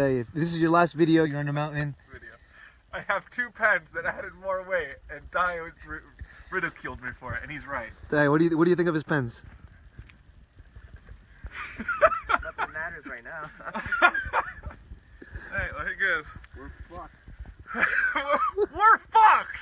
Hey, if this is your last video, you're on the mountain. I have 2 pens that added more weight, and Dio ridiculed me for it, and he's right. Hey, what do you think of his pens? Nothing matters right now. Hey, like it goes. We're fucked. We're fucked!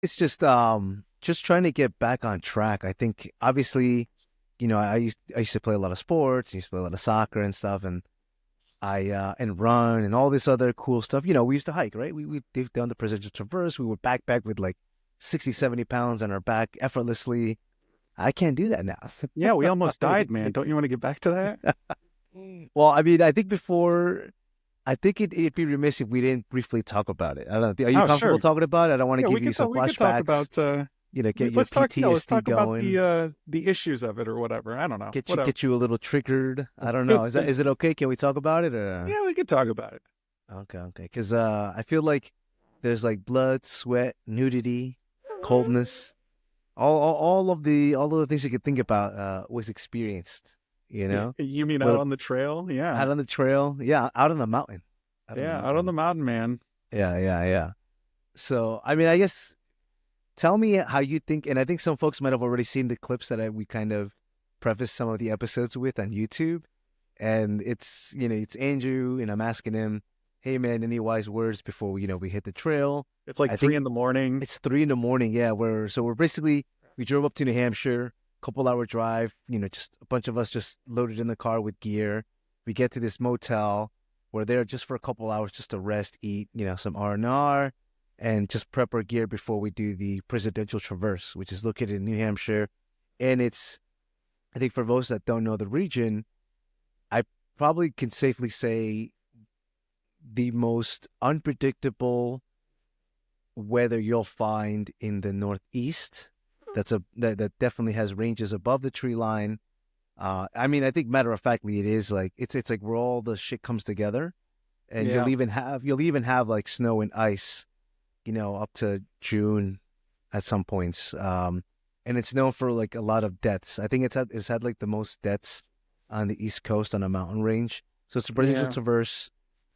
It's just trying to get back on track. I think obviously, I used to play a lot of sports, used to play a lot of soccer and stuff, and and run and all this other cool stuff. We used to hike, right? We did down the Presidential Traverse. We would backpack with like 60, 70 pounds on our back effortlessly. I can't do that now. Yeah, we almost died, man. Don't you want to get back to that? Well, I mean, I think it'd be remiss if we didn't briefly talk about it. I don't know. Are you comfortable sure. talking about it? I don't want to give you some We could talk flashbacks. about, Get your let's talk PTSD going. about the issues of it or whatever. I don't know. Get you a little triggered. I don't know. Is it okay? Can we talk about it? Or? Yeah, we could talk about it. Okay. Because I feel like there's like blood, sweat, nudity, coldness, all of the things you could think about was experienced. You mean out on the trail? Yeah. Out on the trail. Yeah, out on the mountain. Out on the mountain, man. Yeah. So, I mean, I guess, tell me how you think, and I think some folks might have already seen the clips that we kind of prefaced some of the episodes with on YouTube. And it's Andrew, and I'm asking him, hey, man, any wise words before we hit the trail? It's like 3 in the morning. It's 3 in the morning, yeah. We're basically, we drove up to New Hampshire, couple-hour drive, just a bunch of us just loaded in the car with gear. We get to this motel. We're there just for a couple hours just to rest, eat, some R&R, and just prep our gear before we do the Presidential Traverse, which is located in New Hampshire. And it's, I think for those that don't know the region, I probably can safely say the most unpredictable weather you'll find in the Northeast. That definitely has ranges above the tree line. I mean, I think matter of factly, it is like it's like where all the shit comes together, and Yeah. you'll even have like snow and ice, up to June at some points. And it's known for like a lot of deaths. I think it's had like the most deaths on the East Coast on a mountain range. So it's a presidential Yeah. traverse.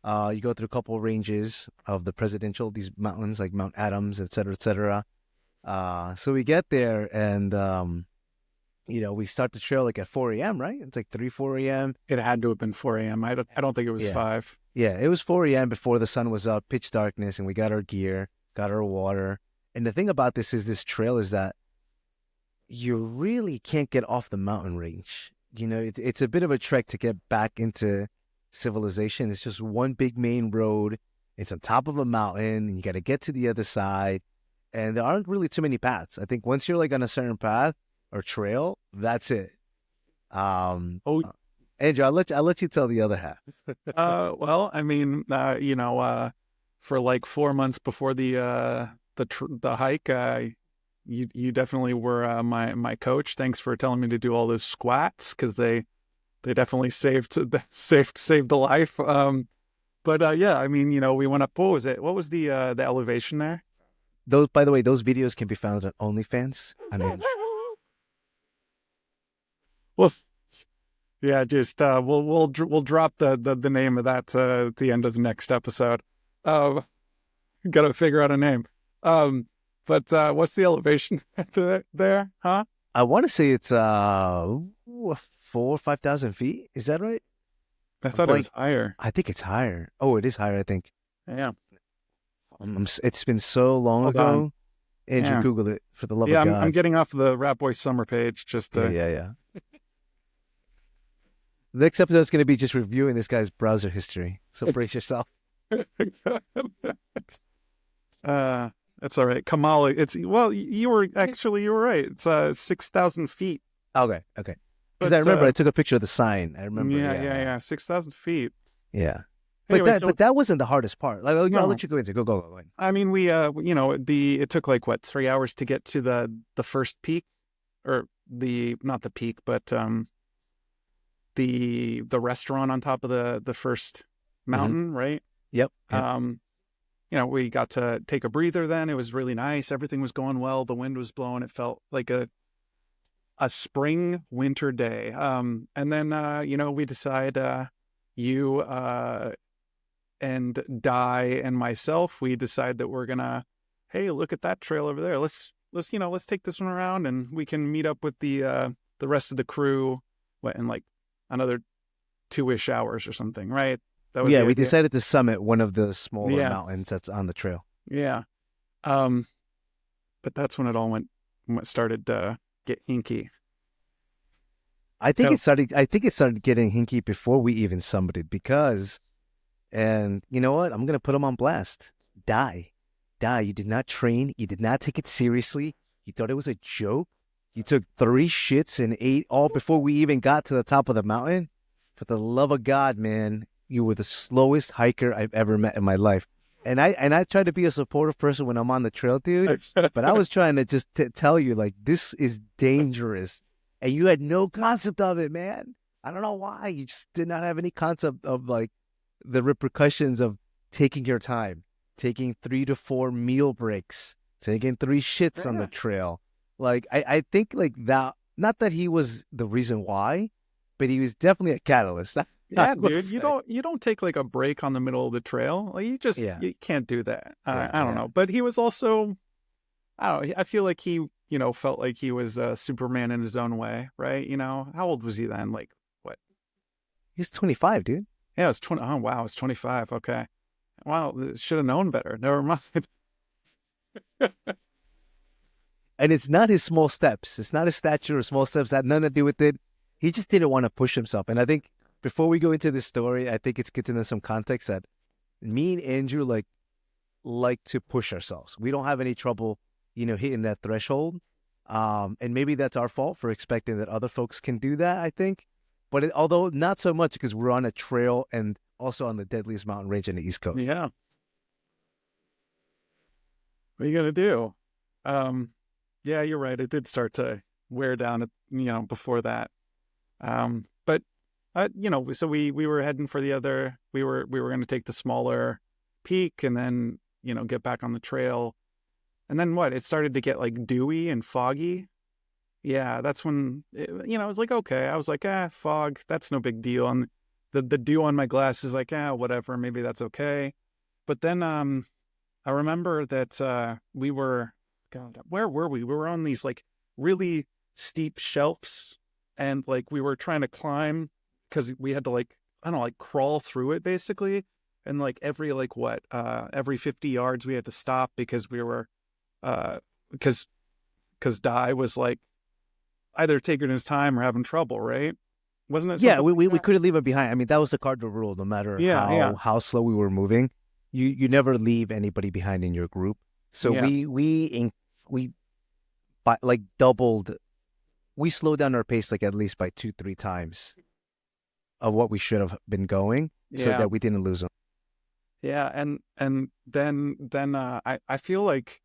You go through a couple of ranges of the these mountains like Mount Adams, et cetera, et cetera. So we get there and, we start the trail like at 4 a.m., right? It's like 3, 4 a.m. It had to have been 4 a.m. I don't think it was 5. Yeah, it was 4 a.m. before the sun was up, pitch darkness, and we got our gear, got our water. And the thing about this trail is that you really can't get off the mountain range. It's a bit of a trek to get back into civilization. It's just one big main road. It's on top of a mountain, and you got to get to the other side. And there aren't really too many paths. I think once you're like on a certain path or trail, that's it. Andrew, I'll let you tell the other half. Well, I mean, for like 4 months before the hike, you definitely were my coach. Thanks for telling me to do all those squats because they definitely saved a life. But yeah, I mean, we went up. What was it? What was the elevation there? By the way, those videos can be found on OnlyFans. Well, yeah, just we'll drop the name of that at the end of the next episode. Got to figure out a name. But what's the elevation there? Huh? I want to say it's 4,000 or 5,000 feet. Is that right? I thought it was higher. I think it's higher. Oh, it is higher, I think. Yeah. It's been so long Hold ago. on. Andrew, Yeah. Google it for the love of God. I'm getting off the Rat Boy Summer page. Just Yeah. The next episode is going to be just reviewing this guy's browser history. So brace yourself. That's all right. Kamala, you were right. It's 6,000 feet. Okay. Because But, I remember I took a picture of the sign. I remember. Yeah. 6,000 feet. Yeah. Anyway, but that wasn't the hardest part. Like, I'll No. let you go into. Go. I mean, we it took like 3 hours to get to the first peak. or not the peak, but the restaurant on top of the first mountain, right? Yep. We got to take a breather then. It was really nice. Everything was going well. The wind was blowing. It felt like a spring winter day. And then, we decide, you and Di and myself, we decide that we're gonna, hey, look at that trail over there. Let's take this one around, and we can meet up with the rest of the crew in like another 2-ish hours or something, right? That was Yeah, the we idea. decided to summit one of the smaller Yeah. mountains that's on the trail. Yeah. But that's when it all started to get hinky. I think No. it started getting hinky before we even summited because, and you know what? I'm gonna put him on blast. Die, you did not train. You did not take it seriously. You thought it was a joke. You took 3 shits and 8 all before we even got to the top of the mountain. For the love of God, man, you were the slowest hiker I've ever met in my life. And I try to be a supportive person when I'm on the trail, dude. But I was trying to just tell you, like, this is dangerous. And you had no concept of it, man. I don't know why. You just did not have any concept of, like, the repercussions of taking your time, taking 3 to 4 meal breaks, taking 3 shits on the trail. Like, I think, like, that, not that he was the reason why, but he was definitely a catalyst. Yeah, dude, you don't take like a break on the middle of the trail. Like you can't do that. I don't know. But he was also, I don't know. I feel like he, felt like he was Superman in his own way, right? How old was he then? Like what? He's 25, dude. Yeah, it was 20. Oh wow, it was 25. Okay. Wow, should have known better. Never mind. And it's not his small steps. It's not his stature or small steps. That had nothing to do with it. He just didn't want to push himself. And I think before we go into this story, I think it's good to know some context that me and Andrew like to push ourselves. We don't have any trouble, hitting that threshold. And maybe that's our fault for expecting that other folks can do that, I think. But although not so much because we're on a trail and also on the deadliest mountain range in the East Coast. Yeah. What are you gonna do? Yeah, you're right. It did start to wear down, before that. But so we were heading for the other. We were going to take the smaller peak and then get back on the trail. And then what? It started to get like dewy and foggy. Yeah, that's when I was like, okay. I was like, fog. That's no big deal. And the dew on my glass is like, whatever. Maybe that's okay. But then I remember that we were, God, where were we? We were on these like really steep shelves, and like we were trying to climb because we had to like, I don't know, like crawl through it basically. And like every 50 yards we had to stop because we were because Di was like either taking his time or having trouble, right? Wasn't it? Yeah, we couldn't leave it behind. I mean, that was the cardinal rule. No matter how slow we were moving, you never leave anybody behind in your group. So we doubled. We slowed down our pace like at least by 2-3 times of what we should have been going, so that we didn't lose them. Yeah, and then I feel like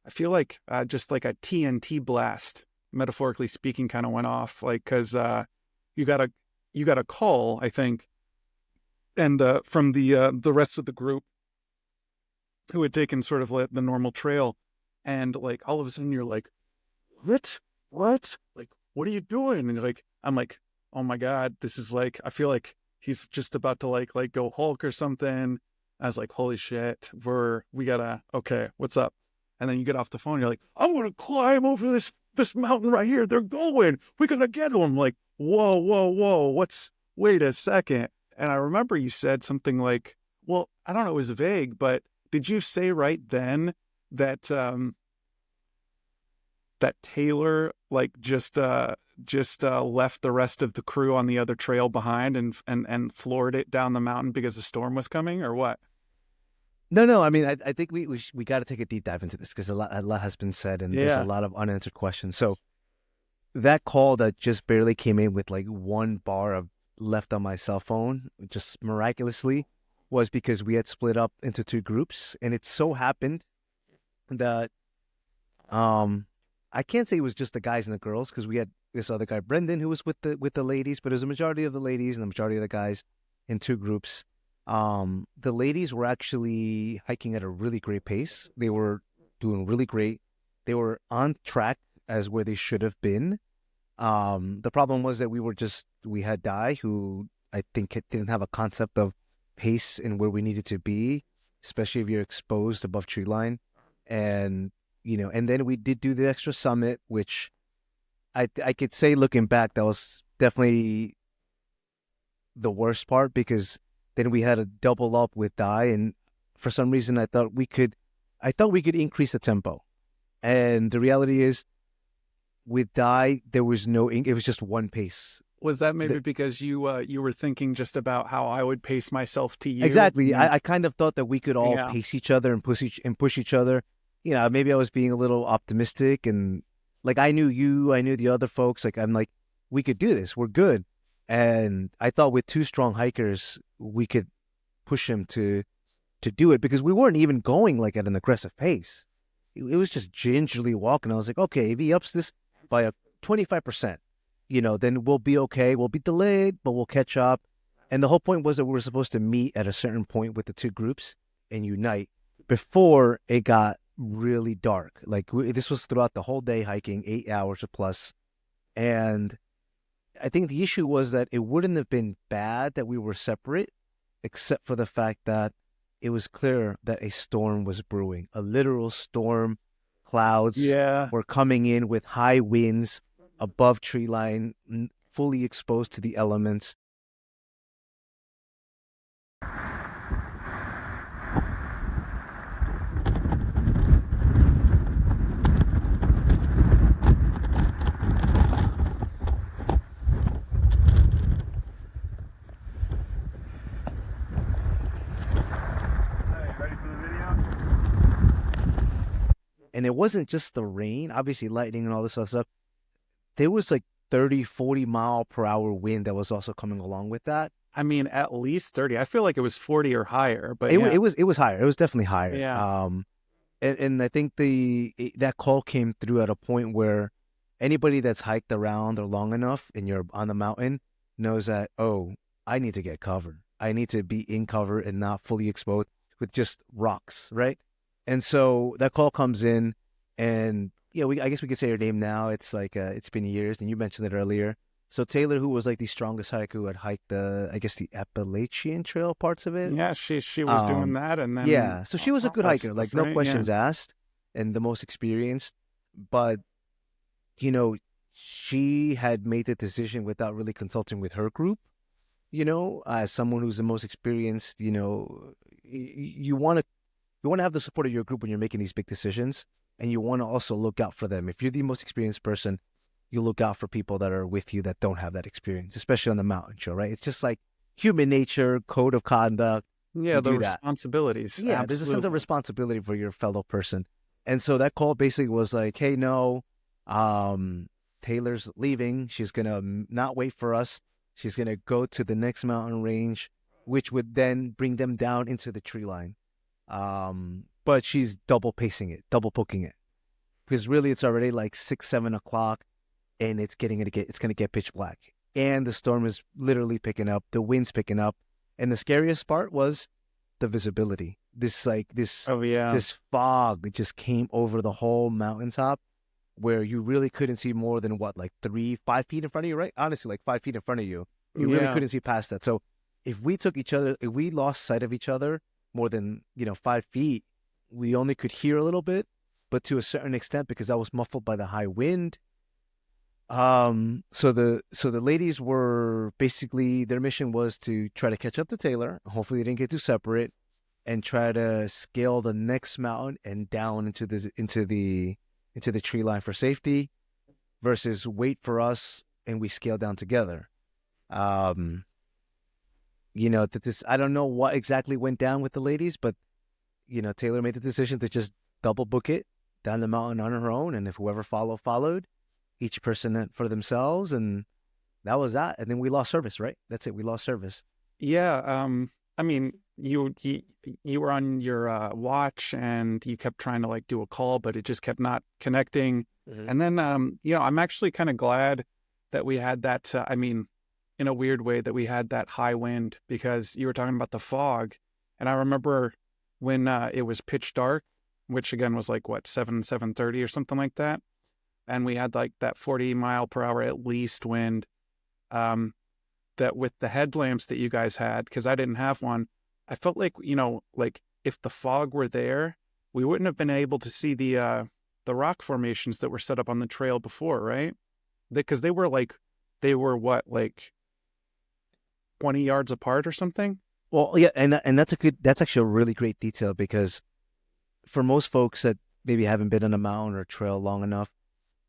just like a TNT blast, metaphorically speaking, kind of went off, like because you got a call, I think, and from the rest of the group who had taken sort of like the normal trail, and like all of a sudden you're like, what, like what are you doing? And like I'm like, oh my God, this is like, I feel like he's just about to like go Hulk or something. I was like, holy shit, we gotta, okay, what's up? And then you get off the phone, you're like, I'm gonna climb over this mountain right here. They're going. We gotta get them. Like, whoa. Wait a second. And I remember you said something like, well, I don't know, it was vague, but did you say right then that that Taylor like just left the rest of the crew on the other trail behind and floored it down the mountain because the storm was coming, or what? No. I mean, I think we got to take a deep dive into this because a lot has been said and there's a lot of unanswered questions. So that call that just barely came in with like 1 bar of left on my cell phone, just miraculously, was because we had split up into 2 groups, and it so happened that I can't say it was just the guys and the girls because we had this other guy, Brendan, who was with the ladies, but it was a majority of the ladies and the majority of the guys in two groups. The ladies were actually hiking at a really great pace. They were doing really great. They were on track as where they should have been. The problem was that we had Di, who I think didn't have a concept of pace and where we needed to be, especially if you're exposed above tree line. And, and then we did do the extra summit, which I could say looking back, that was definitely the worst part because then we had to double up with Di. And for some reason, I thought we could increase the tempo. And the reality is, with Di, there was it was just one pace. Was that maybe because you were thinking just about how I would pace myself to you? Exactly. Mm. I kind of thought that we could all pace each other and push each other. Maybe I was being a little optimistic and like I knew you, I knew the other folks. Like I'm like, we could do this. We're good. And I thought with two strong hikers, we could push him to do it because we weren't even going like at an aggressive pace. It was just gingerly walking. I was like, okay, if he ups this by a 25%, then we'll be okay. We'll be delayed, but we'll catch up. And the whole point was that we were supposed to meet at a certain point with the two groups and unite before it got really dark. Like this was throughout the whole day hiking, 8 hours or plus. And I think the issue was that it wouldn't have been bad that we were separate, except for the fact that it was clear that a storm was brewing, a literal storm. Clouds were coming in with high winds above tree line, fully exposed to the elements. And it wasn't just the rain, obviously lightning and all this other stuff. There was like 30, 40 mile per hour wind that was also coming along with that. I mean, at least 30. I feel like it was 40 or higher, but it was higher. It was definitely higher. Yeah. And I think that call came through at a point where anybody that's hiked around or long enough and you're on the mountain knows that, oh, I need to get covered. I need to be in cover and not fully exposed with just rocks, right? And so that call comes in, and I guess we could say her name now. It's like it's been years, and you mentioned it earlier. So Taylor, who was like the strongest hiker who had hiked the Appalachian Trail parts of it. Yeah, she was doing that, and then so she was a good hiker, like no questions asked, and the most experienced. But she had made the decision without really consulting with her group. As someone who's the most experienced, you want to have the support of your group when you're making these big decisions, and you want to also look out for them. If you're the most experienced person, you look out for people that are with you that don't have that experience, especially on the mountain trail, right? It's just like human nature, code of conduct. Yeah, the responsibilities. Yeah, absolutely. There's a sense of responsibility for your fellow person. And so that call basically was like, hey, no, Taylor's leaving. She's going to not wait for us. She's going to go to the next mountain range, which would then bring them down into the tree line. But she's double pacing it, double booking it, because really it's already like 6, 7 o'clock, and it's going to get pitch black, and the storm is literally picking up, the wind's picking up, and the scariest part was the visibility. This fog that just came over the whole mountaintop, where you really couldn't see more than like 5 feet in front of you, right? Honestly, like 5 feet in front of you, really couldn't see past that. So if we lost sight of each other more than 5 feet, we only could hear a little bit, but to a certain extent, because I was muffled by the high wind. So the ladies were basically, their mission was to try to catch up to Taylor. Hopefully they didn't get too separate, and try to scale the next mountain and down into the tree line for safety, versus wait for us and we scale down together. I don't know what exactly went down with the ladies, but Taylor made the decision to just double book it down the mountain on her own, and if whoever followed, each person for themselves, and that was that. And then we lost service, right? That's it. We lost service. Yeah. I mean, you were on your watch, and you kept trying to like do a call, but it just kept not connecting. And then, I'm actually kind of glad that we had that. In a weird way, that we had that high wind, because you were talking about the fog. And I remember when it was pitch dark, which again was like, what, 7:30 or something like that. And we had like that 40 mile per hour at least wind, that with the headlamps that you guys had, because I didn't have one, I felt like, like if the fog were there, we wouldn't have been able to see the rock formations that were set up on the trail before, right? Because they were what, like 20 yards apart or something? Well, yeah, and that's actually a really great detail, because for most folks that maybe haven't been on a mountain or trail long enough,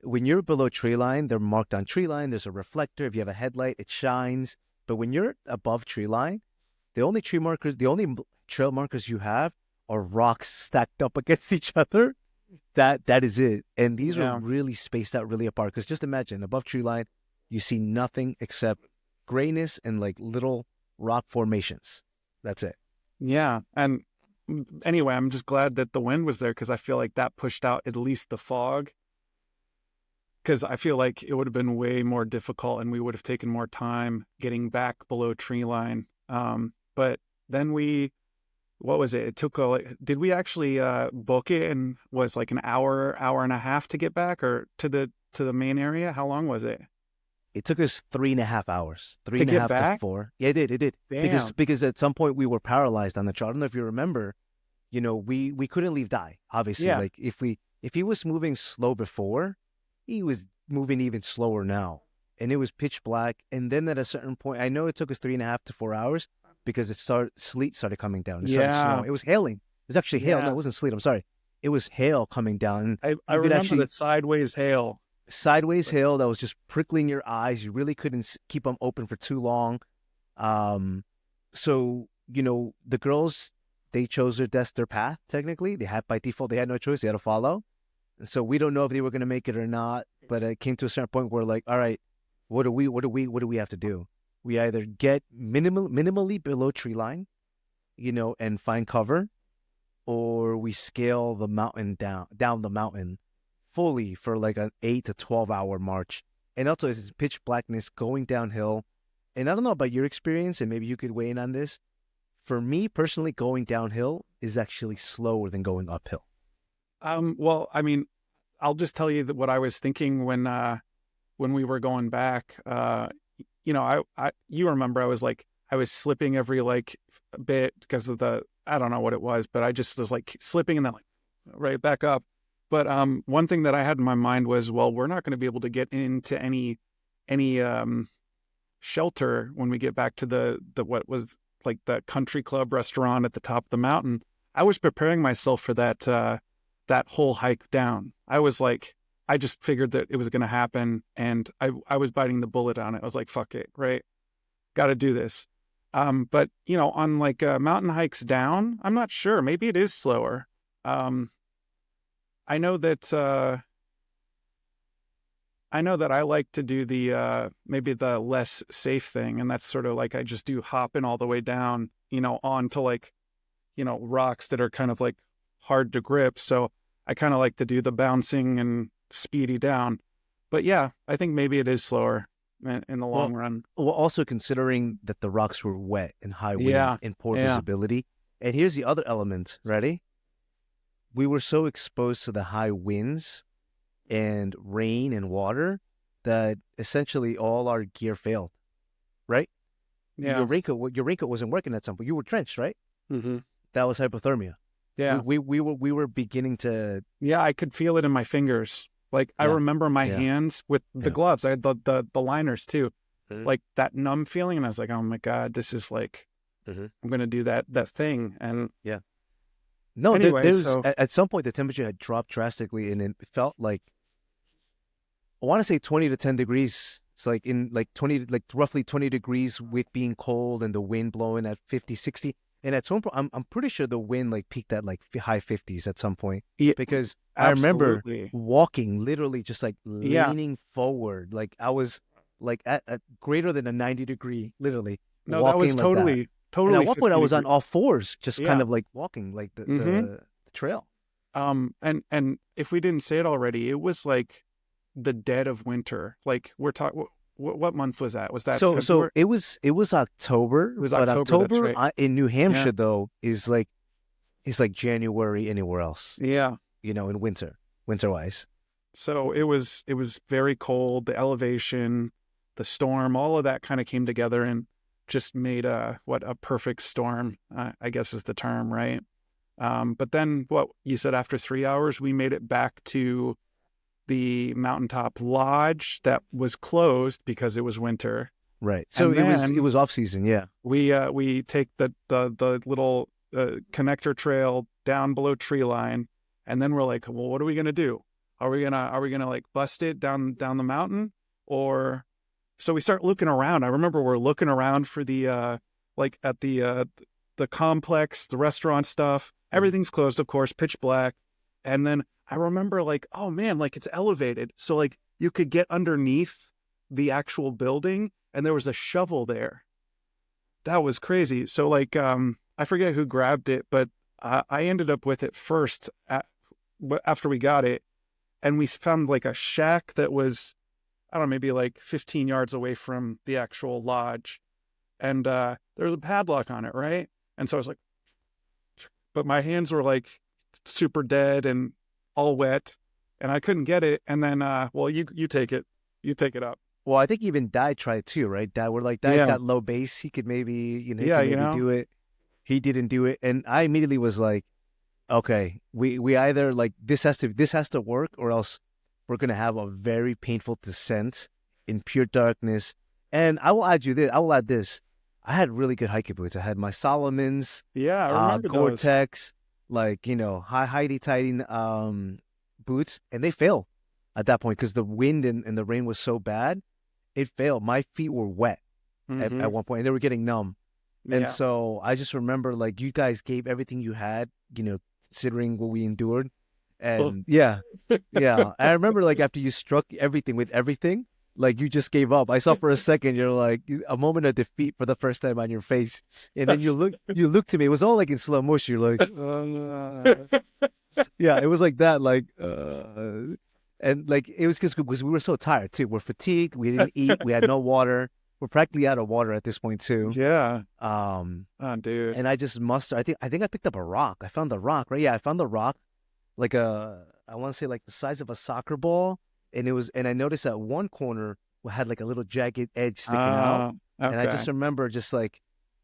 when you're below tree line, they're marked on tree line. There's a reflector. If you have a headlight, it shines. But when you're above tree line, the only trail markers you have are rocks stacked up against each other. That is it. And these are really spaced out, really apart. Because just imagine, above tree line, you see nothing except grayness and like little rock formations. That's it. Yeah. And anyway, I'm just glad that the wind was there, because I feel like that pushed out at least the fog. Because I feel like it would have been way more difficult, and we would have taken more time getting back below tree line. But then what was it? It took did we actually book it, and was like an hour and a half to get back, or to the main area? How long was it? It took us 3.5 hours, three To and a get half back? to 4. Yeah, it did. Damn. Because at some point we were paralyzed on the trail. I don't know if you remember, we couldn't leave Die, obviously. Yeah. Like if he was moving slow before, he was moving even slower now. And it was pitch black. And then at a certain point, I know it took us 3.5 to 4 hours, because sleet started coming down. It started snowing. It was hailing. It was actually hail. Yeah. No, it wasn't sleet. I'm sorry. It was hail coming down. I You could remember actually the sideways hail. sideways hail that was just prickling your eyes. You really couldn't keep them open for too long. So the girls, they chose their path. Technically, they had by default, they had no choice. They had to follow. So we don't know if they were going to make it or not. But it came to a certain point where, like, all right, what do we have to do? We either get minimally below tree line, and find cover, or we scale the mountain down the mountain fully for like an 8 to 12 hour march. And also, it's pitch blackness going downhill. And I don't know about your experience, and maybe you could weigh in on this. For me personally, going downhill is actually slower than going uphill. Well, I mean, I'll just tell you what I was thinking when we were going back. You remember I was slipping every like bit because of I don't know what it was, but I just was like slipping and then like right back up. But one thing that I had in my mind was, well, we're not going to be able to get into any shelter when we get back to the what was like the country club restaurant at the top of the mountain. I was preparing myself for that whole hike down. I was like, I just figured that it was going to happen, and I was biting the bullet on it. I was like, fuck it, right? Got to do this. But on like mountain hikes down, I'm not sure. Maybe it is slower. I know that I like to do the maybe the less safe thing, and that's sort of like I just do hopping all the way down, onto like, rocks that are kind of like hard to grip. So I kind of like to do the bouncing and speedy down. But yeah, I think maybe it is slower in the long run. Well, also considering that the rocks were wet and high wind and poor visibility. And here's the other element. Ready? We were so exposed to the high winds and rain and water that essentially all our gear failed, right? Yeah. Your raincoat wasn't working at some point. You were drenched, right? Mm-hmm. That was hypothermia. Yeah. We were beginning to. Yeah, I could feel it in my fingers. Like I remember my hands with the gloves. I had the liners too. Mm-hmm. Like that numb feeling, and I was like, "Oh my god, this is like, I'm gonna do that thing." And no, anyway, at some point the temperature had dropped drastically, and it felt like, I want to say 20 to 10 degrees. It's like in like roughly 20 degrees with being cold and the wind blowing at 50, 60. And at some point, I'm pretty sure the wind like peaked at like high 50s at some point. Yeah, because absolutely. I remember walking, literally just like leaning forward. Like I was like at greater than a 90 degree, literally. No, that was totally. And at one point I was on all fours, just kind of like walking like the trail. And if we didn't say it already, it was like the dead of winter. Like we're talking, what month was that? Was that So February? it was October, It was but October. That's October right. in New Hampshire Yeah. though is like it's like January anywhere else. Yeah. In winter wise. So it was very cold. The elevation, the storm, all of that kind of came together and just made a perfect storm. I guess is the term, right? But then what you said after 3 hours, we made it back to the mountaintop lodge that was closed because it was winter. Right. So And it then was off season, yeah. we take the little connector trail down below tree line, and then we're like, well, what are we gonna do? Are we gonna like bust it down the mountain, or so we start looking around. I remember we're looking around for the like at the complex, the restaurant stuff. Everything's closed, of course, pitch black. And then I remember like, oh man, like it's elevated, so like you could get underneath the actual building, and there was a shovel there. That was crazy. So like, I forget who grabbed it, but I ended up with it first after we got it, and we found like a shack that was, I don't know, maybe like 15 yards away from the actual lodge, and there was a padlock on it, right? And so I was like, but my hands were like super dead and all wet, and I couldn't get it. And then, well, you take it up. Well, I think even Dai tried too, right? We're like, Dai's Yeah. got low base. He could maybe, he Yeah, could maybe do it. He didn't do it. And I immediately was like, okay, we either like this has to work, or else we're gonna have a very painful descent in pure darkness. And I will add this. I had really good hiking boots. I had my Solomon's, Yeah, I remember those. Gore-Tex, like, high tighty boots, and they failed at that point because the wind and the rain was so bad. It failed. My feet were wet at one point, and they were getting numb. And Yeah. so I just remember, like, you guys gave everything you had, considering what we endured. And yeah. I remember, like, after you struck everything with everything, like, you just gave up. I saw for a second, you're like, a moment of defeat for the first time on your face. And then you look to me. It was all like in slow motion. You're like, yeah, it was like that. Like, and like, it was just because we were so tired too. We're fatigued. We didn't eat. We had no water. We're practically out of water at this point too. Yeah. Oh, Dude. and I just I think I picked up a rock. I found the rock, right? Yeah, I found the rock, like I want to say like the size of a soccer ball, and and I noticed that one corner had like a little jagged edge sticking out, Okay. and I just remember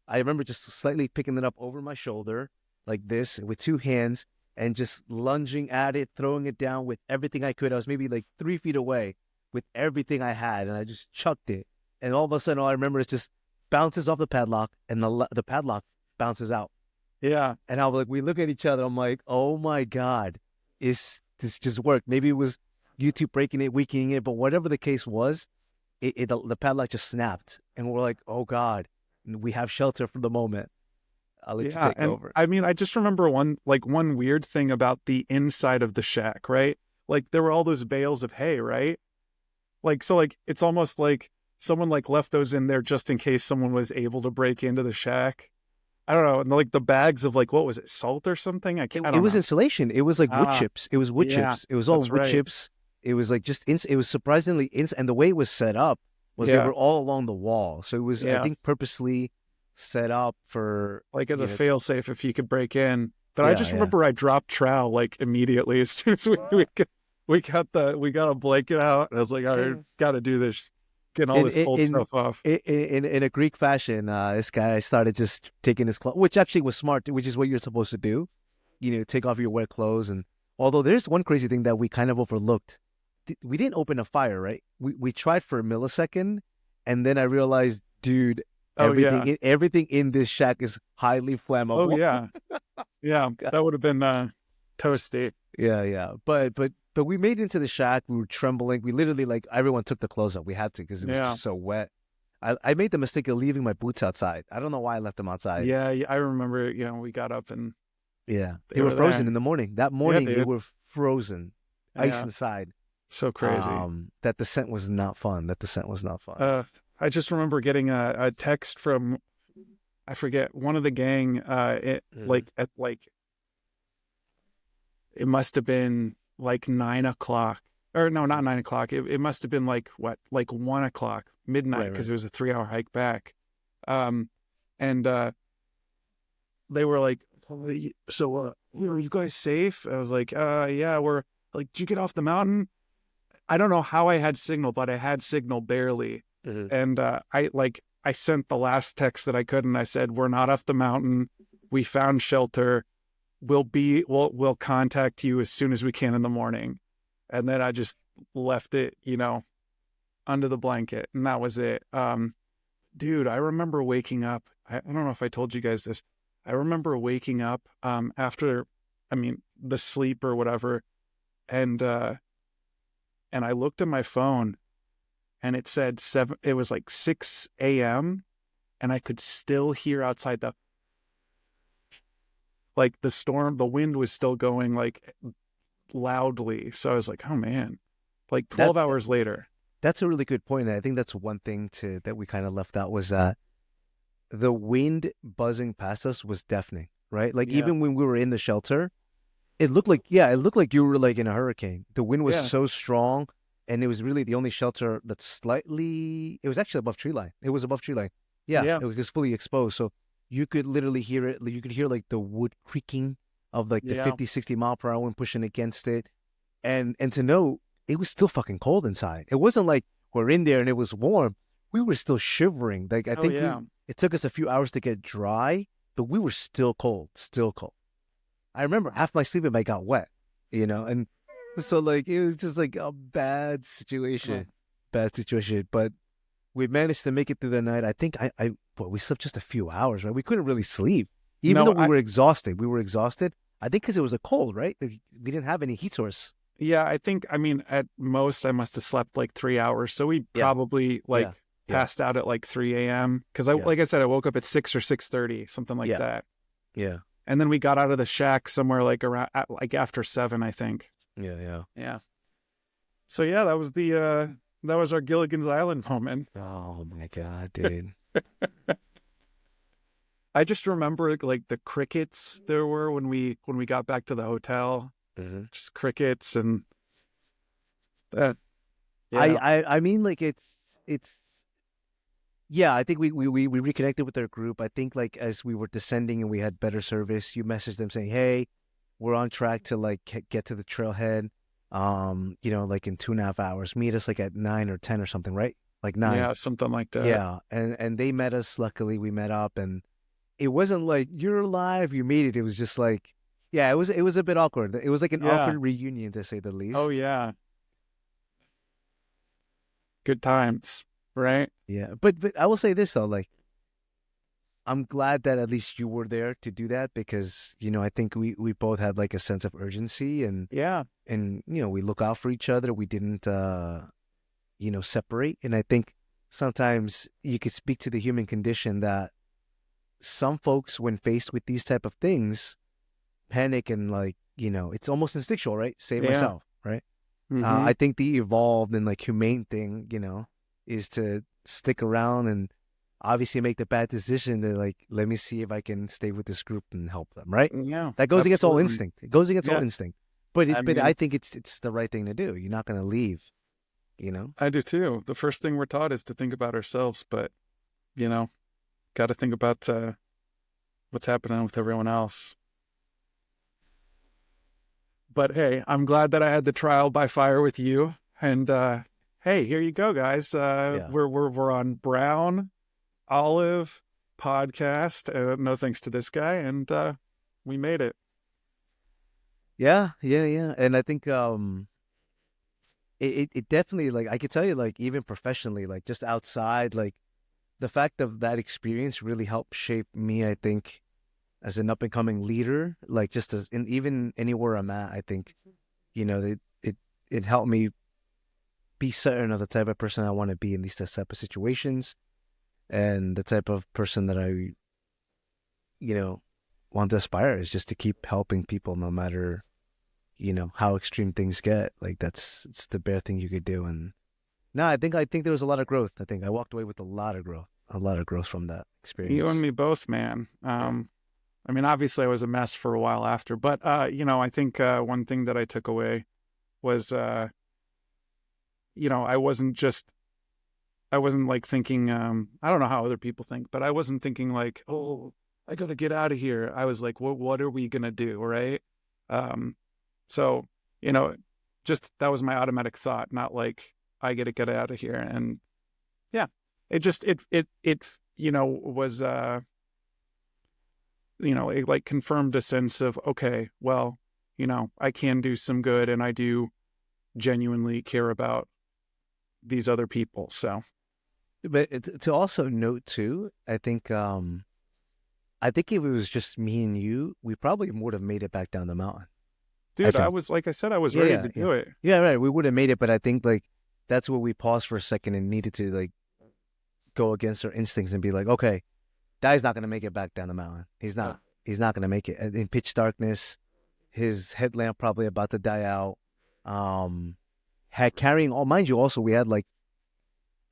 I remember just slightly picking it up over my shoulder like this with two hands and just lunging at it, throwing it down with everything I could. I was maybe like 3 feet away with everything I had, and I just chucked it. And all of a sudden, all I remember is just bounces off the padlock, and the padlock bounces out. Yeah. And I was like, we look at each other. I'm like, oh my God, is this just worked? Maybe it was YouTube breaking it, weakening it, but whatever the case was, the padlock just snapped, and we're like, oh God, we have shelter for the moment. I'll let you take and over. I mean, I just remember one weird thing about the inside of the shack, right? Like there were all those bales of hay, right? Like, so like, it's almost like someone like left those in there just in case someone was able to break into the shack. I don't know. And like the bags of like, what was it? Salt or something? I don't know. It was insulation. It was like wood chips. It was wood yeah, chips. It was all that's wood right. chips. It was like it was surprisingly and the way it was set up was they Yeah. were all along the wall. So it was, I think, purposely set up for like as a know, fail safe if you could break in. But I Yeah, just yeah. remember I dropped trowel like immediately as soon as we got a blanket out, and I was like, I got to do this, getting all this cold stuff off. In a Greek fashion, this guy started just taking his clothes, which actually was smart, which is what you're supposed to do. Take off your wet clothes. And although there's one crazy thing that we kind of overlooked, we didn't open a fire, right? We tried for a millisecond, and then I realized, dude, everything in this shack is highly flammable. Oh yeah, yeah, that would have been toasty. Yeah. But we made it into the shack. We were trembling. We literally, like, everyone took the clothes up. We had to because it was just so wet. I made the mistake of leaving my boots outside. I don't know why I left them outside. Yeah, I remember. We got up and they were frozen in the morning. That morning they were frozen, ice inside. So crazy. That descent was not fun. I just remember getting a text from, I forget, one of the gang. It it must have been like 9 o'clock, or no, not 9 o'clock. It must have been like 1 o'clock, midnight, because Right. it was a 3 hour hike back. And they were like, so, are you guys safe? I was like, yeah, we're like, did you get off the mountain? I don't know how I had signal, but I had signal barely. Mhm. And I sent the last text that I could, and I said, we're not off the mountain. We found shelter. We'll contact you as soon as we can in the morning. And then I just left it, under the blanket, and that was it. Dude, I remember waking up. I don't know if I told you guys this. I remember waking up after, the sleep or whatever, and I looked at my phone, and it said seven. It was like 6 a.m. and I could still hear outside the storm. The wind was still going like loudly. So I was like, oh man, like 12 That hours later. that's a really good point. And I think that's one thing that we kind of left out was that the wind buzzing past us was deafening, right? Like Yeah. even when we were in the shelter, it looked like you were like in a hurricane. The wind was Yeah. so strong, and it was really the only shelter that's slightly. It was actually above tree line. It was above tree line. Yeah, Yeah. it was just fully exposed, so you could literally hear it. You could hear like the wood creaking of like the Yeah. 50, 60 mile per hour wind pushing against it, and to know it was still fucking cold inside. It wasn't like we're in there and it was warm. We were still shivering. Like I Oh think yeah. it took us a few hours to get dry, but we were still cold, still cold. I remember half my sleeping bag got wet, and so like it was just like a bad situation. But we managed to make it through the night. I think we slept just a few hours, right? We couldn't really sleep, even No, though we were exhausted. We were exhausted. I think because it was a cold, right? Like, we didn't have any heat source. Yeah, I think, at most I must have slept like 3 hours. So we Yeah, probably yeah, yeah, passed out at like 3 a.m. Because yeah, like I said, I woke up at 6 or 6:30, something like yeah, that. yeah, And then we got out of the shack somewhere like around like after 7, I think. yeah, yeah. Yeah. So yeah, that was our Gilligan's Island moment. Oh my God, dude. I just remember like the crickets there were when we got back to the hotel. hmm Just crickets and that. I, Yeah. I mean, like it's yeah. I think we reconnected with our group. I think like as we were descending and we had better service, you messaged them saying, "Hey, we're on track to like get to the trailhead. Like in 2.5 hours. Meet us like at 9 or 10 or something, right? Like 9. Yeah, something like that. Yeah, and they met us. Luckily, we met up, and it wasn't like you're alive, you made it. It was just like, yeah, it was a bit awkward. It was like an Yeah. awkward reunion to say the least. Oh yeah. Good times, right? Yeah, but I will say this though, like I'm glad that at least you were there to do that because I think we both had like a sense of urgency Yeah. and we look out for each other. We didn't separate, and I think sometimes you could speak to the human condition that some folks when faced with these type of things panic and like it's almost instinctual, right? Save Yeah. myself, right? Mhm. I think the evolved and like humane thing, is to stick around and obviously make the bad decision to like let me see if I can stay with this group and help them, right? Yeah. That goes against all Absolutely. instinct. It goes against all Yeah. instinct. But I but mean, I think it's the right thing to do. You're not going to leave, you know. I do too. The first thing we're taught is to think about ourselves, but got to think about what's happening with everyone else. But hey, I'm glad that I had the trial by fire with you. And hey, here you go, guys. Yeah. We're on Brown Olive podcast. No thanks to this guy, and we made it. Yeah. And I think it definitely, like, I could tell you, like, even professionally, like just outside, like the fact of that experience really helped shape me, I think, as an up and coming leader, like just as in even anywhere I'm at, I think, it helped me be certain of the type of person I want to be in these type of situations and the type of person that I, want to aspire is just to keep helping people no matter, how extreme things get. Like it's the bare thing you could do. And no, I think there was a lot of growth. I think I walked away with a lot of growth from that experience. You and me both, man. I mean, obviously I was a mess for a while after, but, I think one thing that I took away was, I wasn't like thinking, I don't know how other people think, but I wasn't thinking like, oh, I got to get out of here. I was like, what are we going to do? Right. Um, so, you know, just that was my automatic thought, not like I got to get out of here. And yeah, it just, was, it like confirmed a sense of, okay, well, I can do some good and I do genuinely care about these other people. So, But to also note too, I think if it was just me and you, we probably would have made it back down the mountain. I dude, think. like I said, I was Yeah, ready yeah, to yeah. do it. Yeah, right. We would have made it, but I think like that's where we paused for a second and needed to like go against our instincts and be like, okay, guy's not gonna make it back down the mountain. He's not. He's not gonna make it in pitch darkness. His headlamp probably about to die out. Had carrying all, mind you, also we had like,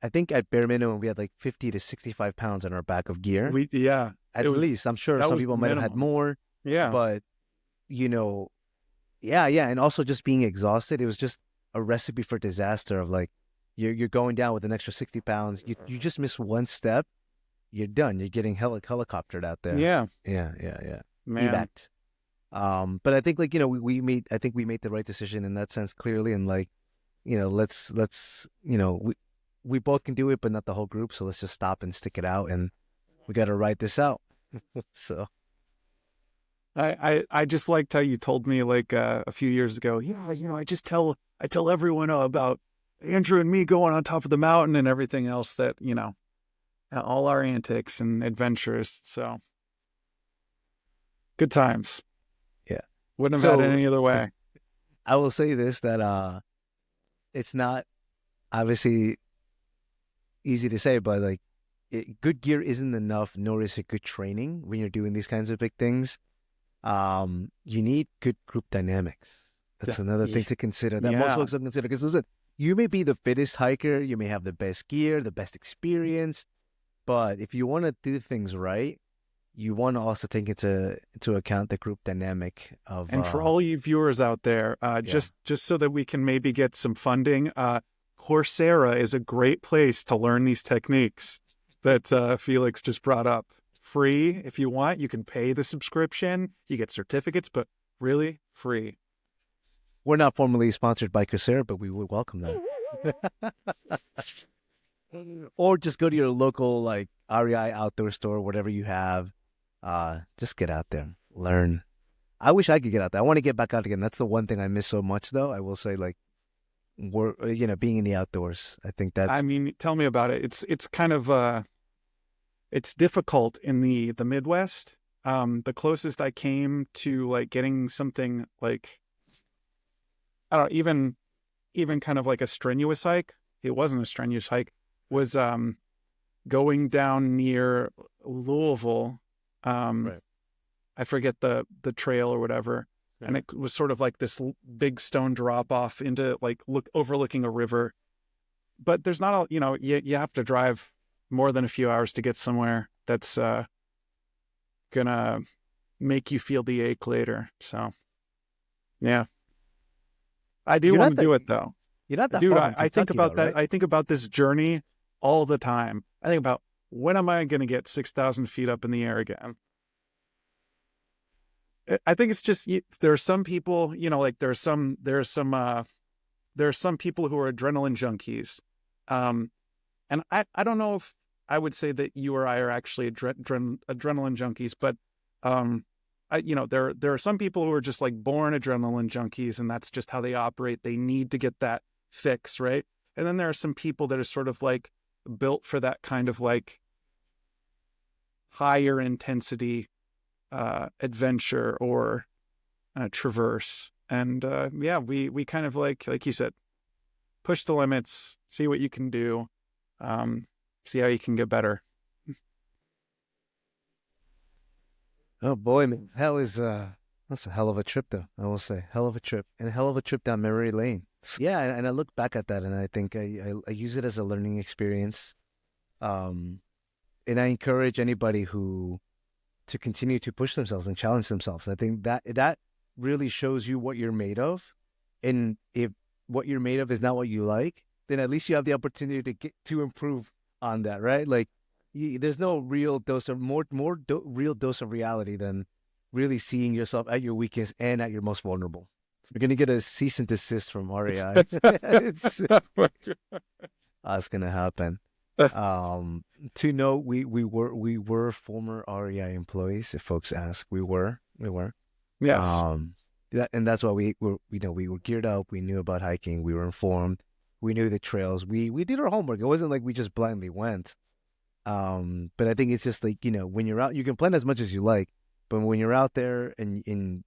I think at bare minimum we had like 50 to 65 pounds on our back of gear. Yeah, At least I'm sure that some was the people might have had minimum. more, Yeah. but you know, yeah, and also just being exhausted, it was just a recipe for disaster. Of like, you're going down with an extra 60 pounds. You just miss one step, you're done. You're getting helicoptered out there. Yeah, Yeah. man. Evac. But I think like I think we made the right decision in that sense clearly, and like let's we both can do it, but not the whole group. So let's just stop and stick it out, and we got to ride this out. So I just liked how you told me like a few years ago. Yeah, I tell everyone about Andrew and me going on top of the mountain and everything else that all our antics and adventures. So good times. yeah. Wouldn't have had it So any other way. I will say this, that it's not obviously easy to say, but like good gear isn't enough, nor is it good training when you're doing these kinds of big things. You need good group dynamics. That's another thing to consider that most Yeah. folks don't consider. Because listen, you may be the fittest hiker, you may have the best gear, the best experience, but if you want to do things right, you want to also take into account the group dynamic of. And for all you viewers out there, just so that we can maybe get some funding, Coursera is a great place to learn these techniques that Felix just brought up. Free if you want. You can pay the subscription. You get certificates, but really free. We're not formally sponsored by Coursera, but we would welcome that. Or just go to your local like REI outdoor store, whatever you have. Just get out there, learn. I wish I could get out there. I want to get back out again. That's the one thing I miss so much, though. I will say, like, we're being in the outdoors. I think that's. I mean, tell me about it. It's kind of it's difficult in the Midwest. The closest I came to like getting something like, I don't know, even kind of like a strenuous hike. It wasn't a strenuous hike. Was going down near Louisville. Right. I forget the trail or whatever. Yeah. And it was sort of like this big stone drop off into like overlooking a river. But there's not you have to drive more than a few hours to get somewhere that's gonna make you feel the ache later. So yeah. I do want to do it though. You're not that Dude, far from I think Kentucky, about though, that. right? I think about this journey all the time. I think about, when am I going to get 6,000 feet up in the air again? I think it's just, there are some people, like there are some people who are adrenaline junkies. And I don't know if I would say that you or I are actually adrenaline junkies, but there are some people who are just like born adrenaline junkies, and that's just how they operate. They need to get that fix, right? And then there are some people that are sort of like built for that kind of like higher intensity adventure or traverse. And we kind of like you said, push the limits, see what you can do, see how you can get better. Oh boy, man, that's a hell of a trip, though. I will say, hell of a trip, and a hell of a trip down memory lane. Yeah, and I look back at that, and I think I use it as a learning experience. And I encourage anybody who to continue to push themselves and challenge themselves. I think that really shows you what you're made of. And if what you're made of is not what you like, then at least you have the opportunity to get to improve on that, right? Like there's no real dose of real dose of reality than really seeing yourself at your weakest and at your most vulnerable. You're gonna get a cease and desist from REI. That's gonna happen. To note, we were former REI employees. If folks ask, we were. Yes. And that's why we were geared up. We knew about hiking. We were informed. We knew the trails. We did our homework. It wasn't like we just blindly went. But I think it's just like, when you're out, you can plan as much as you like, but when you're out there and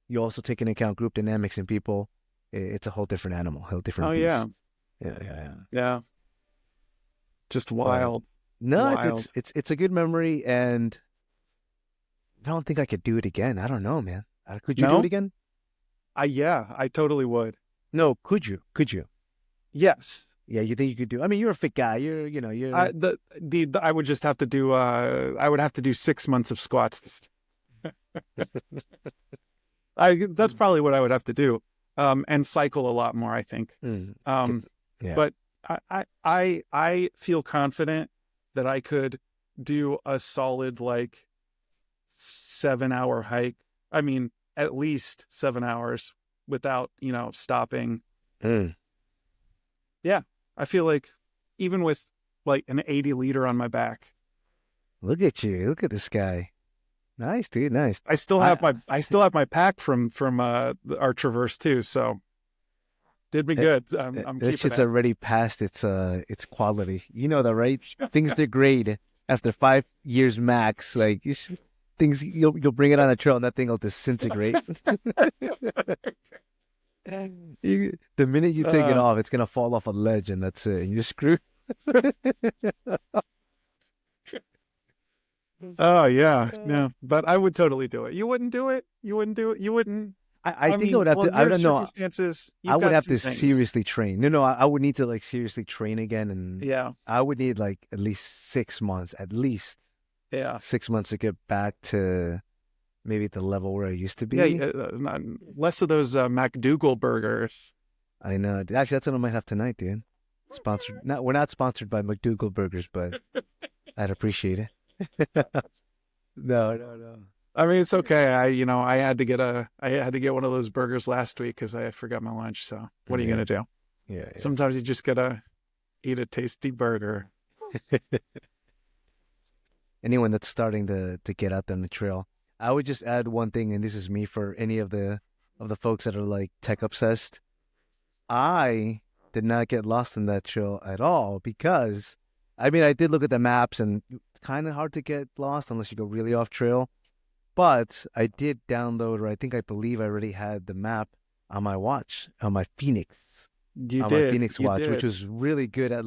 you also take into account group dynamics and people, it's a whole different animal, whole different beast. Yeah. Just wild. No, Wild. it's a good memory, and I don't think I could do it again. I don't know, man. Could you do No? it again? I totally would. No, could you? Could you? Yes. Yeah, you think you could do? I mean, you're a fit guy. You're. I would just have to do. I would have to do 6 months of squats. That's probably what I would have to do, and cycle a lot more, I think. Yeah. But I feel confident that I could do a solid 7-hour hike. I mean, at least 7 hours without stopping. Yeah, I feel like even with an 80-liter on my back. Look at you! Look at this guy. Nice, dude. Nice. I still have my pack from our traverse too. So did me good. I'm This keeping shit's it. already past its quality. You know that, right? Things degrade after 5 years max. Like things, you'll bring it on the trail and that thing will disintegrate. The minute you take it off, it's gonna fall off a ledge, and that's it. And you're screwed. Oh yeah. But I would totally do it. You wouldn't do it. You wouldn't do it. You wouldn't. I think I would have to. I don't know. Circumstances. I would have to seriously train. No, I would need to seriously train again, and Yeah. I would need at least 6 months, Yeah. 6 months to get back to maybe the level where I used to be. Yeah. Less of those McDougal burgers. I know. Actually, that's what I might have tonight, dude. Sponsored. No, we're not sponsored by McDougal Burgers, but I'd appreciate it. No. I mean, it's okay. I had to get one of those burgers last week because I forgot my lunch. So what are you gonna do? Yeah. Sometimes you just gotta eat a tasty burger. Anyone that's starting to get out there on the trail, I would just add one thing, and this is me for any of the folks that are tech obsessed. I did not get lost in that trail at all because, I mean, I did look at the maps and it's kind of hard to get lost unless you go really off trail. But I did download, or I believe I already had the map on my watch, on my Phoenix. My Phoenix watch, which was really good at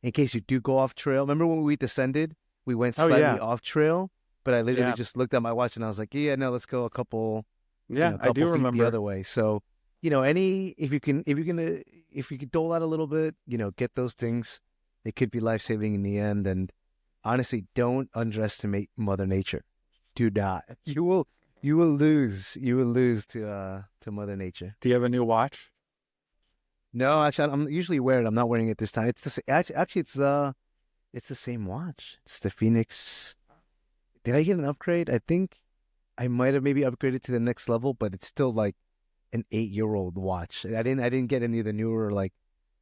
in case you do go off trail. Remember when we descended, we went slightly off trail, but I literally just looked at my watch and I was like, yeah, no, let's go a couple. Yeah, couple I do feet remember the other way. So, if you can dole out a little bit, get those things. It could be life-saving in the end. And honestly, don't underestimate Mother Nature. Do not. You will lose. You will lose to Mother Nature. Do you have a new watch? No, actually, I'm usually wearing it. I'm not wearing it this time. It's it's the same watch. It's the Phoenix. Did I get an upgrade? I think I might have maybe upgraded to the next level, but it's still an 8-year-old watch. I didn't get any of the newer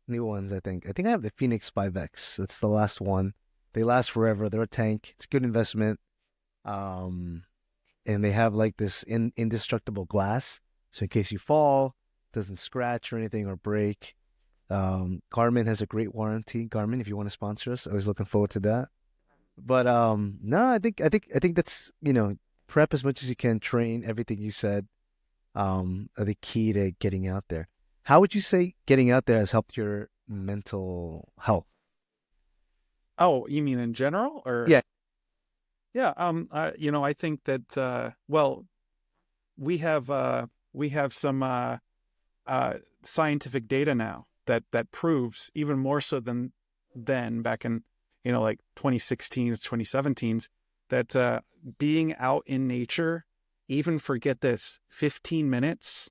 new ones. I think I have the Phoenix 5X. That's the last one. They last forever. They're a tank. It's a good investment. And they have this indestructible glass, so in case you fall, it doesn't scratch or anything or break. Garmin has a great warranty. Garmin, if you want to sponsor us, always looking forward to that. But no, I think that's prep as much as you can, train everything you said. Are the key to getting out there. How would you say getting out there has helped your mental health? Oh, you mean in general, or Yeah. Yeah, I think that we have some scientific data now that proves, even more so than then, back in 2016 2017, that being out in nature, even forget this, 15 minutes,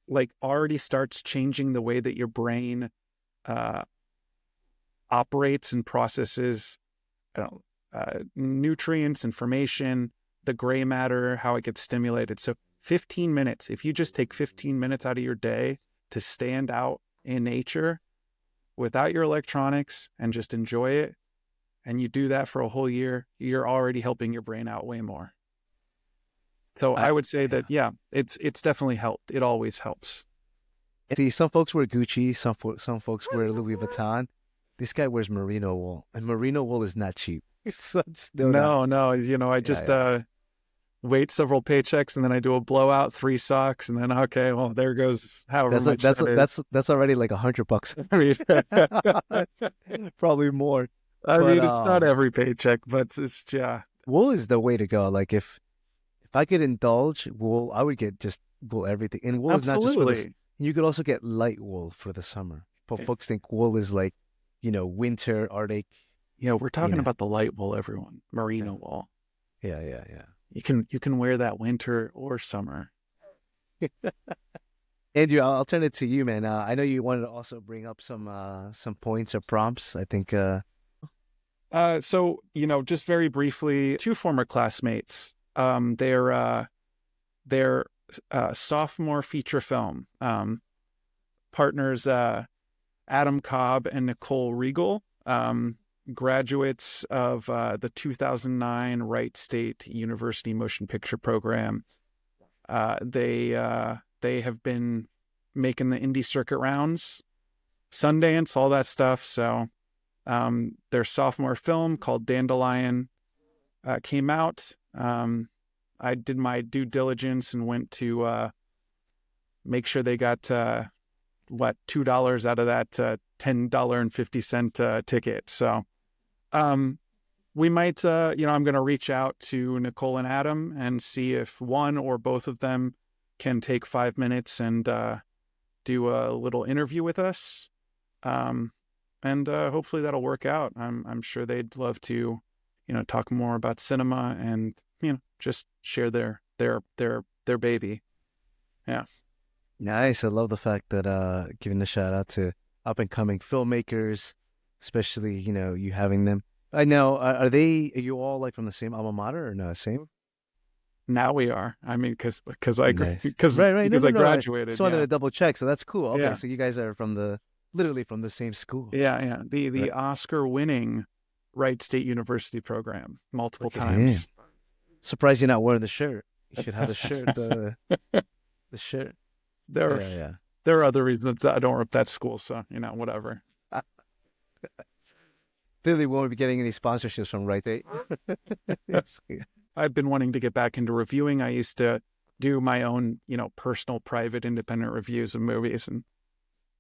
like already starts changing the way that your brain operates and processes nutrients, information, the gray matter, how it gets stimulated. So 15 minutes, if you just take 15 minutes out of your day to stand out in nature without your electronics and just enjoy it, and you do that for a whole year, you're already helping your brain out way more. So I would say that, yeah, it's definitely helped. It always helps. See, some folks wear Gucci, some folks wear Louis Vuitton. This guy wears merino wool, and merino wool is not cheap. So just know that. No, you know, I just wait several paychecks, and then I do a blowout, 3 socks, and then, okay, well, there goes however much that's already like $100. I mean, probably more. I mean, it's not every paycheck, but it's, yeah. Wool is the way to go. Like if I could indulge wool, I would get just wool everything. And wool is not just for this. You could also get light wool for the summer. But folks think wool is like, you know, winter, Arctic. Yeah, we're talking about the light wool, everyone. Merino wool. Yeah. You can wear that winter or summer. Andrew, I'll turn it to you, man. I know you wanted to also bring up some points or prompts. I think. So, you know, just very briefly, 2 former classmates. Their sophomore feature film, partners Adam Cobb and Nicole Regal, graduates of the 2009 Wright State University Motion Picture Program. They have been making the indie circuit rounds, Sundance, all that stuff. So their sophomore film called Dandelion came out. I did my due diligence and went to make sure they got $2 out of that $10.50 ticket. So we might, I'm going to reach out to Nicole and Adam and see if one or both of them can take 5 minutes and do a little interview with us. And hopefully that'll work out. I'm sure they'd love to, talk more about cinema and, just share their baby. Yeah. Nice. I love the fact that giving a shout out to up and coming filmmakers, especially, you having them. I know. Are you all like from the same alma mater or no? Same? Now we are. I mean, because I graduated. I just wanted to double check. So that's cool. Okay, yeah. So you guys are literally from the same school. Yeah. The Oscar-winning Wright State University program multiple times. Surprised you're not wearing the shirt. You should have the shirt. The shirt. There are other reasons I don't rep that school. So whatever. Clearly, won't be getting any sponsorships from Wright State. Yes. I've been wanting to get back into reviewing. I used to do my own, personal, private, independent reviews of movies, and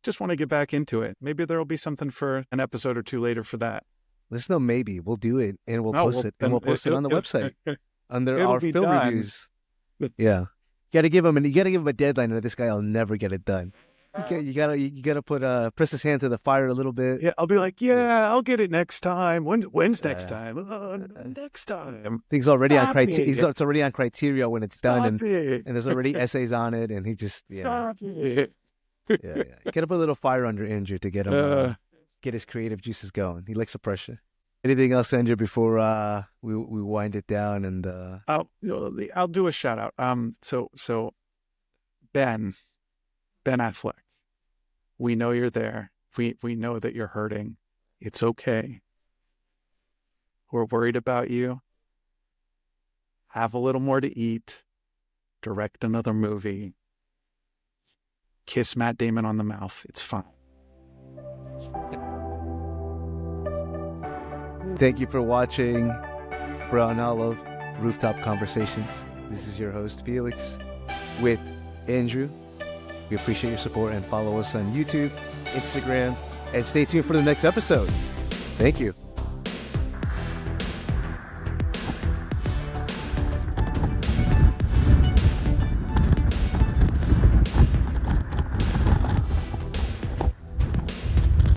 just want to get back into it. Maybe there will be something for an episode or two later for that. There's no maybe. We'll do it, and we'll post it, and we'll post it on the website under our film reviews. Yeah, you got to give him a deadline, or this guy will never get it done. You gotta put press his hand to the fire a little bit. Yeah, I'll be like, I'll get it next time. When's next time? Next time. Thing's already on criteria. It's already on criteria when it's done, and there's already essays on it, and he just Stop it. Yeah. You gotta put a little fire under Andrew to get him get his creative juices going. He likes the pressure. Anything else, Andrew, before we wind it down? And I'll do a shout out. So Ben Affleck, we know you're there. We know that you're hurting. It's okay. We're worried about you. Have a little more to eat. Direct another movie. Kiss Matt Damon on the mouth. It's fine. Thank you for watching Brown Olive Rooftop Conversations. This is your host, Felix, with Andrew. We appreciate your support, and follow us on YouTube, Instagram, and stay tuned for the next episode. Thank you.